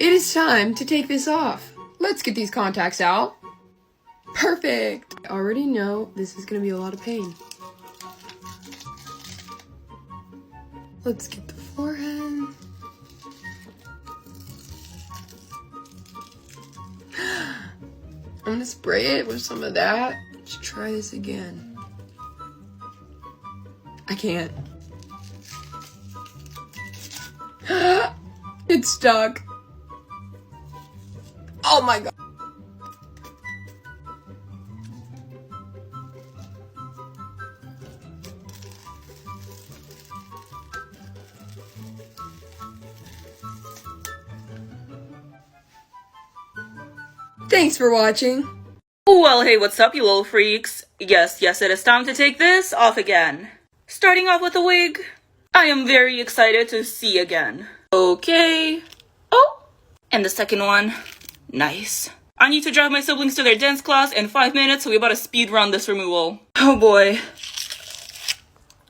It is time to take this off. Let's get these contacts out. Perfect. I already know this is gonna be a lot of pain. Let's get the forehead. I'm gonna spray it with some of that. Let's try this again. I can't. It's stuck. Oh my god. Thanks for watching. Well, hey, what's up, you little freaks? Yes, it is time to take this off again. Starting off with a wig, I am very excited to see again. Okay. Oh, and the second one. Nice. I need to drive my siblings to their dance class in 5 minutes, so we about to speed run this removal. Oh boy.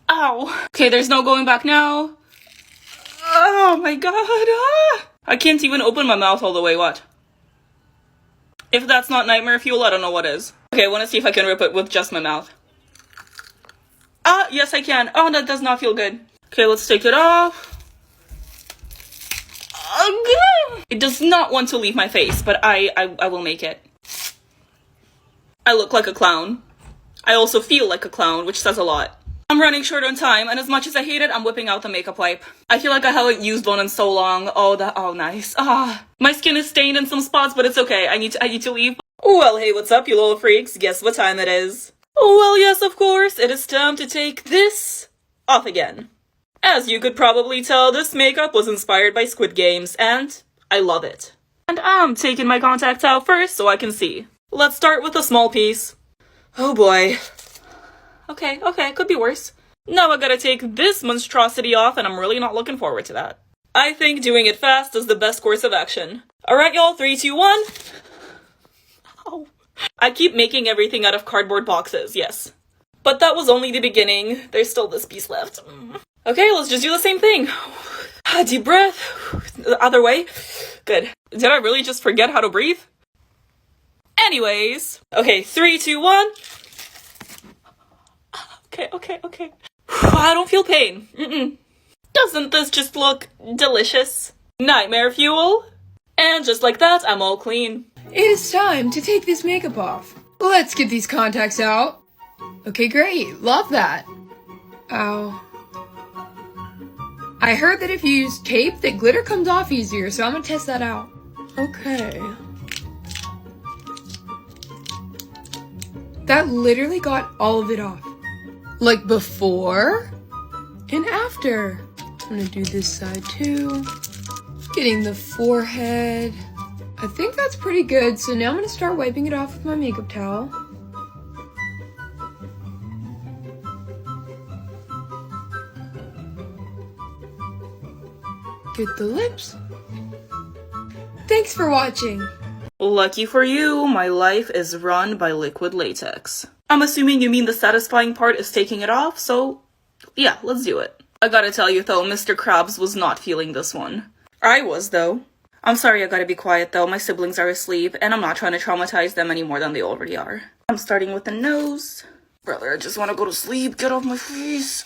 Ow. Okay, there's no going back now. Oh my god. Ah. I can't even open my mouth all the way, what? If that's not nightmare fuel, I don't know what is. Okay, I want to see if I can rip it with just my mouth. Ah, yes I can. Oh, that does not feel good. Okay, let's take it off. It does not want to leave my face, but I will make it. I look like a clown. I also feel like a clown, which says a lot. I'm running short on time, and as much as I hate it, I'm whipping out the makeup wipe. I feel like I haven't used one in so long. Oh, nice. Ah, my skin is stained in some spots, but it's okay. I need to leave. Well, hey, what's up, you little freaks? Guess what time it is? Well, yes, of course. It is time to take this off again. As you could probably tell, this makeup was inspired by Squid Games, and I love it. And I'm taking my contacts out first so I can see. Let's start with a small piece. Oh boy. Okay, could be worse. Now I gotta take this monstrosity off, and I'm really not looking forward to that. I think doing it fast is the best course of action. Alright, y'all, 3, 2, 1. Oh. I keep making everything out of cardboard boxes, yes. But that was only the beginning. There's still this piece left. Okay, let's just do the same thing. Deep breath. The other way. Good. Did I really just forget how to breathe? Anyways. Okay, 3, 2, 1. Okay. I don't feel pain. Doesn't this just look delicious? Nightmare fuel. And just like that, I'm all clean. It is time to take this makeup off. Let's get these contacts out. Okay, great. Love that. Ow. I heard that if you use tape, that glitter comes off easier, so I'm gonna test that out. Okay. That literally got all of it off. Like before and after. I'm gonna do this side too. Getting the forehead. I think that's pretty good, so now I'm gonna start wiping it off with my makeup towel. Get the lips. Thanks for watching. Lucky for you, my life is run by liquid latex. I'm assuming you mean the satisfying part is taking it off, so yeah, let's do it. I gotta tell you though, Mr. Krabs was not feeling this one. I was though. I'm sorry, I gotta be quiet though, my siblings are asleep, and I'm not trying to traumatize them any more than they already are. I'm starting with the nose. Brother, I just wanna go to sleep, get off my face.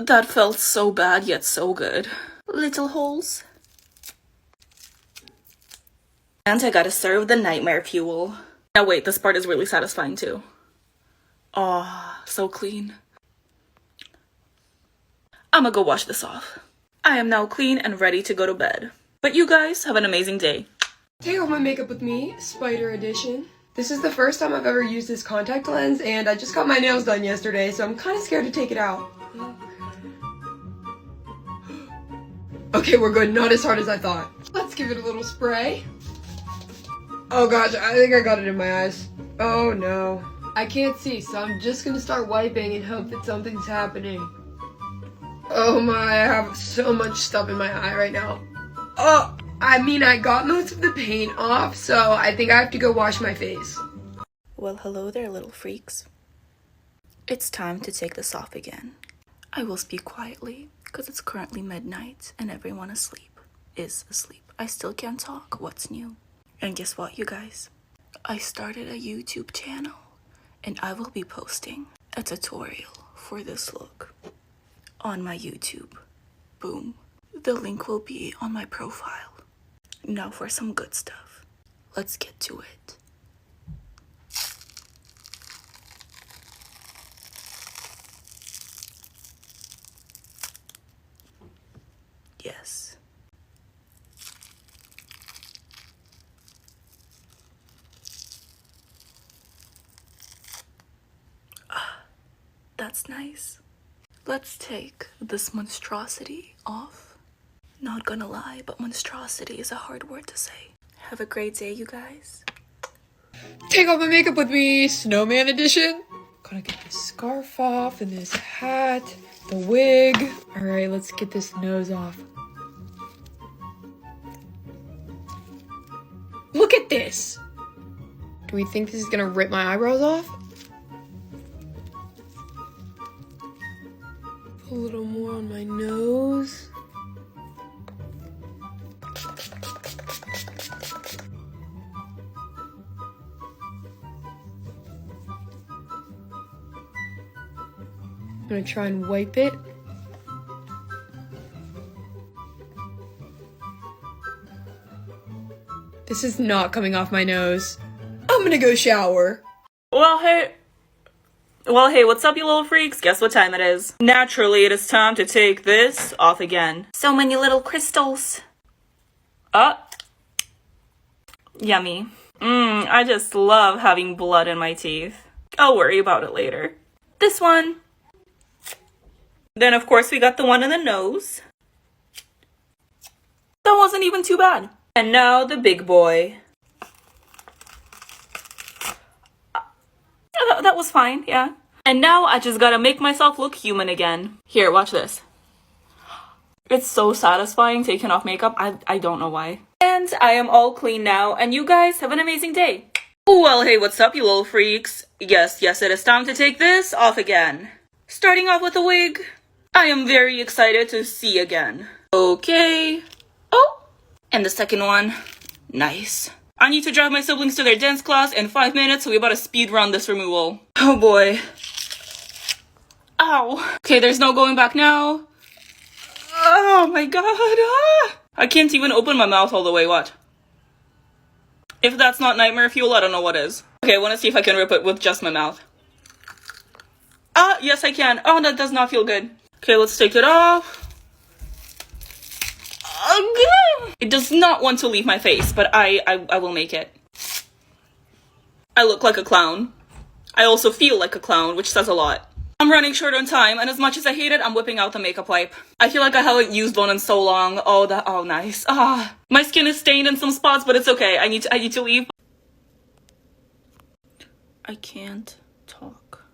That felt so bad, yet so good. Little holes. And I gotta serve the nightmare fuel. Now wait, this part is really satisfying too. Aw, so clean. I'ma go wash this off. I am now clean and ready to go to bed. But you guys have an amazing day. Take off my makeup with me, Spider Edition. This is the first time I've ever used this contact lens, and I just got my nails done yesterday, so I'm kind of scared to take it out. Okay, we're good. Not as hard as I thought. Let's give it a little spray. Oh gosh, I think I got it in my eyes. Oh no. I can't see, so I'm just gonna start wiping and hope that something's happening. Oh my, I have so much stuff in my eye right now. Oh, I mean, I got most of the paint off, so I think I have to go wash my face. Well, hello there, little freaks. It's time to take this off again. I will speak quietly, because it's currently midnight and everyone is asleep. I still can't talk. What's new? And guess what, you guys? I started a YouTube channel and I will be posting a tutorial for this look on my YouTube. Boom. The link will be on my profile. Now for some good stuff. Let's get to it. Yes. That's nice. Let's take this monstrosity off. Not gonna lie, but monstrosity is a hard word to say. Have a great day, you guys. Take off my makeup with me, snowman edition. Gotta get this scarf off and this hat, the wig. All right, let's get this nose off. Look at this. Do we think this is gonna rip my eyebrows off? A little more on my nose. I'm gonna try and wipe it. This is not coming off my nose. I'm gonna go shower. Well, hey, what's up, you little freaks? Guess what time it is? Naturally, it is time to take this off again. So many little crystals. Yummy. I just love having blood in my teeth. I'll worry about it later. This one. Then, of course, we got the one in the nose. That wasn't even too bad. And now the big boy. That was fine, yeah. And now I just gotta make myself look human again. Here, watch this. It's so satisfying taking off makeup. I don't know why. And I am all clean now, and you guys have an amazing day. Well, hey, what's up, you little freaks? Yes, it is time to take this off again. Starting off with a wig. I am very excited to see again. Okay. Oh, and the second one. Nice. I need to drive my siblings to their dance class in 5 minutes, so we better speed run this removal. Oh boy. Ow. Okay, there's no going back now. Oh my god. I can't even open my mouth all the way, what? If that's not nightmare fuel, I don't know what is. Okay, I want to see if I can rip it with just my mouth. Yes I can. Oh, that does not feel good. Okay, let's take it off. It does not want to leave my face, but I will make it. I look like a clown. I also feel like a clown, which says a lot. I'm running short on time, and as much as I hate it, I'm whipping out the makeup wipe. I feel like I haven't used one in so long. Oh, nice. My skin is stained in some spots, but it's okay. I need to leave. I can't talk.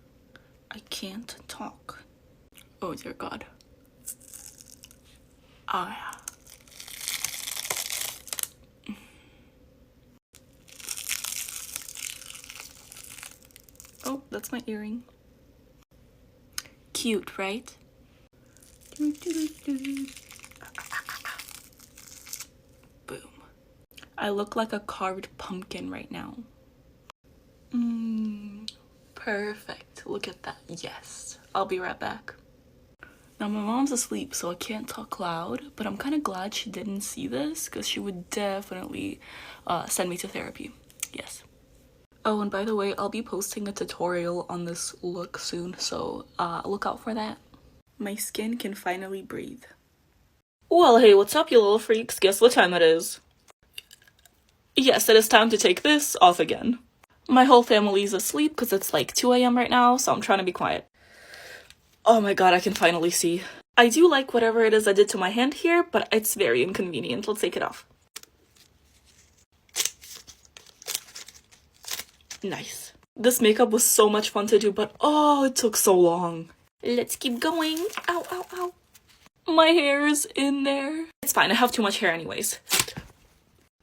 I can't talk. Oh dear God. Oh, that's my earring. Cute, right? Boom. I look like a carved pumpkin right now. Perfect. Look at that. Yes. I'll be right back. Now, my mom's asleep, so I can't talk loud, but I'm kind of glad she didn't see this, because she would definitely send me to therapy. Yes. Oh, and by the way, I'll be posting a tutorial on this look soon, so look out for that. My skin can finally breathe. Well, hey, what's up, you little freaks? Guess what time it is? Yes, it is time to take this off again. My whole family's asleep because it's like 2 a.m. right now, so I'm trying to be quiet. Oh my god, I can finally see. I do like whatever it is I did to my hand here, but it's very inconvenient. Let's take it off. Nice. This makeup was so much fun to do, but oh, it took so long. Let's keep going. Ow, ow, ow. My hair's in there. It's fine, I have too much hair anyways.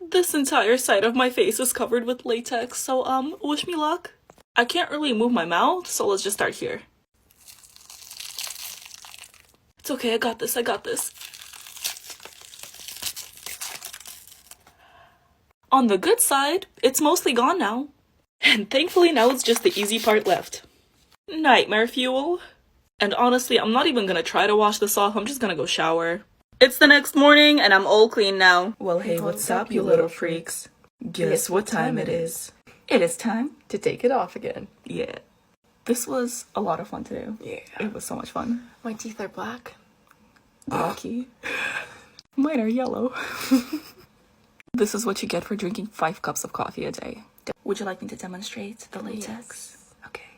This entire side of my face is covered with latex, so wish me luck. I can't really move my mouth, so let's just start here. It's okay, I got this, I got this. On the good side, it's mostly gone now. And thankfully now it's just the easy part left. Nightmare fuel. And honestly, I'm not even gonna try to wash this off, I'm just gonna go shower. It's the next morning and I'm all clean now. Well, hey, what's up, you little freaks? Guess what time it is? It is time To take it off again. Yeah. This was a lot of fun to do. Yeah. It was so much fun. My teeth are black. Lucky. Mine are yellow. This is what you get for drinking 5 cups of coffee a day. Would you like me to demonstrate the latex? Yes. Okay.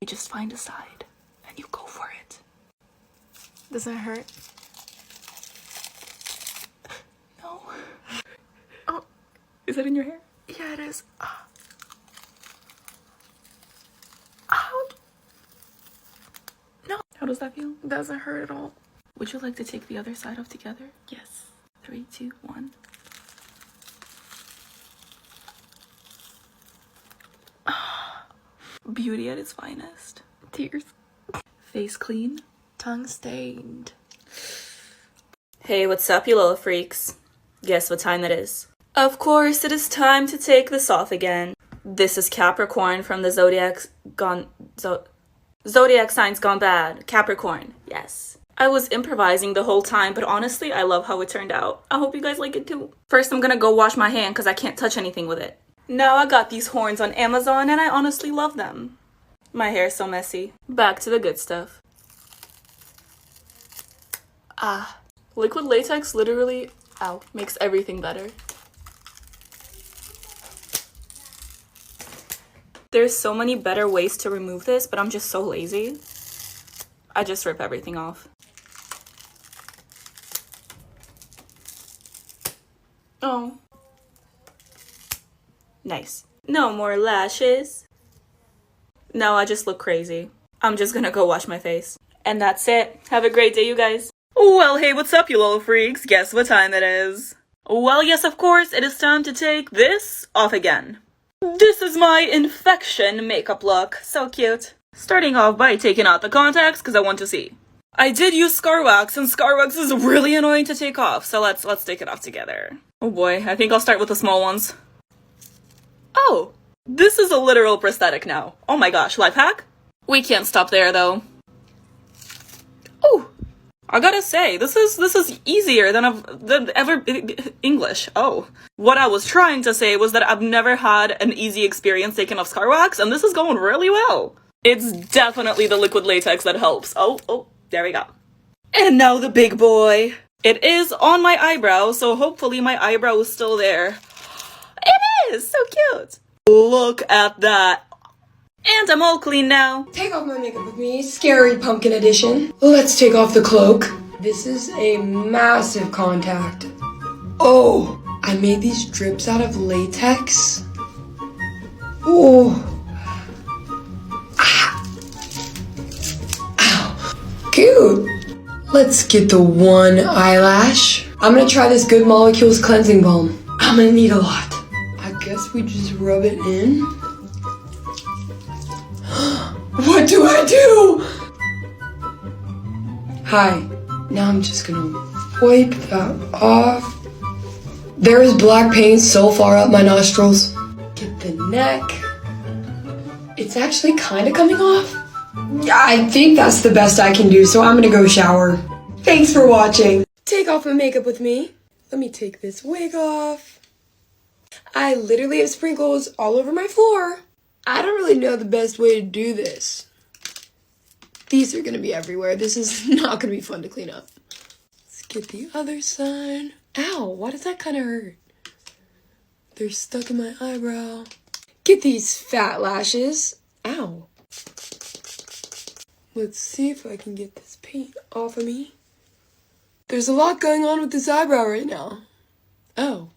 You just find a side and you go for it. Does that hurt? No. Oh. Is that in your hair? Yeah, it is. Ouch. No. How does that feel? Doesn't hurt at all. Would you like to take the other side off together? Yes. 3, 2, 1. Beauty at its finest. Tears. Face clean. Tongue stained. Hey, what's up, you little freaks? Guess what time it is? Of course, it is time to take this off again. This is Capricorn from the Zodiac signs gone bad. Capricorn, yes. I was improvising the whole time, but honestly, I love how it turned out. I hope you guys like it too. First, I'm gonna go wash my hand because I can't touch anything with it. Now I got these horns on Amazon and I honestly love them. My hair's so messy. Back to the good stuff. Ah, liquid latex literally, ow, makes everything better. There's so many better ways to remove this, but I'm just so lazy. I just rip everything off. Oh. Nice. No more lashes. No, I just look crazy. I'm just gonna go wash my face. And that's it. Have a great day, you guys. Well, hey, what's up, you little freaks? Guess what time it is? Well, yes, of course, it is time to take this off again. This is my infection makeup look. So cute. Starting off by taking out the contacts because I want to see. I did use Scar Wax, and Scar Wax is really annoying to take off, so let's take it off together. Oh boy, I think I'll start with the small ones. Oh, this is a literal prosthetic now. Oh my gosh, life hack? We can't stop there though. Oh, I gotta say, this is easier than ever English. Oh, what I was trying to say was that I've never had an easy experience taking off Scar Wax, and this is going really well. It's definitely the liquid latex that helps. Oh, there we go. And now the big boy. It is on my eyebrow, so hopefully my eyebrow is still there. It is! So cute! Look at that. And I'm all clean now. Take off my makeup with me, Scary Pumpkin Edition. Let's take off the cloak. This is a massive contact. Oh, I made these drips out of latex. Oh. Ah. Ow. Cute. Let's get the one eyelash. I'm gonna try this Good Molecules cleansing balm. I'm gonna need a lot. I guess we just rub it in. What do I do? Hi. Now I'm just gonna wipe that off. There is black paint so far up my nostrils. Get the neck. It's actually kind of coming off. I think that's the best I can do, so I'm gonna go shower. Thanks for watching. Take off my makeup with me. Let me take this wig off. I literally have sprinkles all over my floor. I don't really know the best way to do this. These are gonna be everywhere. This is not gonna be fun to clean up. Let's get the other side. Ow, why does that kind of hurt? They're stuck in my eyebrow. Get these fat lashes. Ow. Let's see if I can get this paint off of me. There's a lot going on with this eyebrow right now. Oh.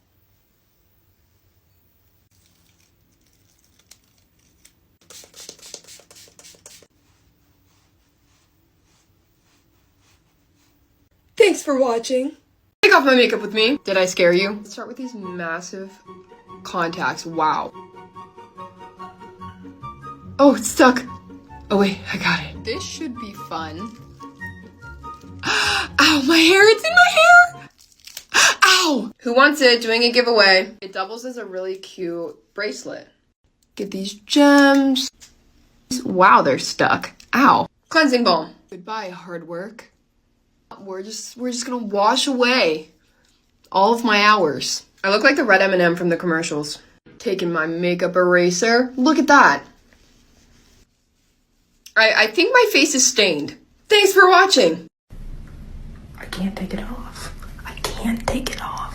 Thanks for watching. Take off my makeup with me. Did I scare you? Let's start with these massive contacts. Wow. Oh, it's stuck. Oh wait, I got it. This should be fun. Ow, my hair, it's in my hair! Ow! Who wants it? Doing a giveaway. It doubles as a really cute bracelet. Get these gems. Wow, they're stuck. Ow. Cleansing balm. Goodbye, hard work. We're just gonna wash away all of my hours. I look like the red M&M from the commercials. Taking my makeup eraser. Look at that. I think my face is stained. Thanks for watching. I can't take it off. I can't take it off.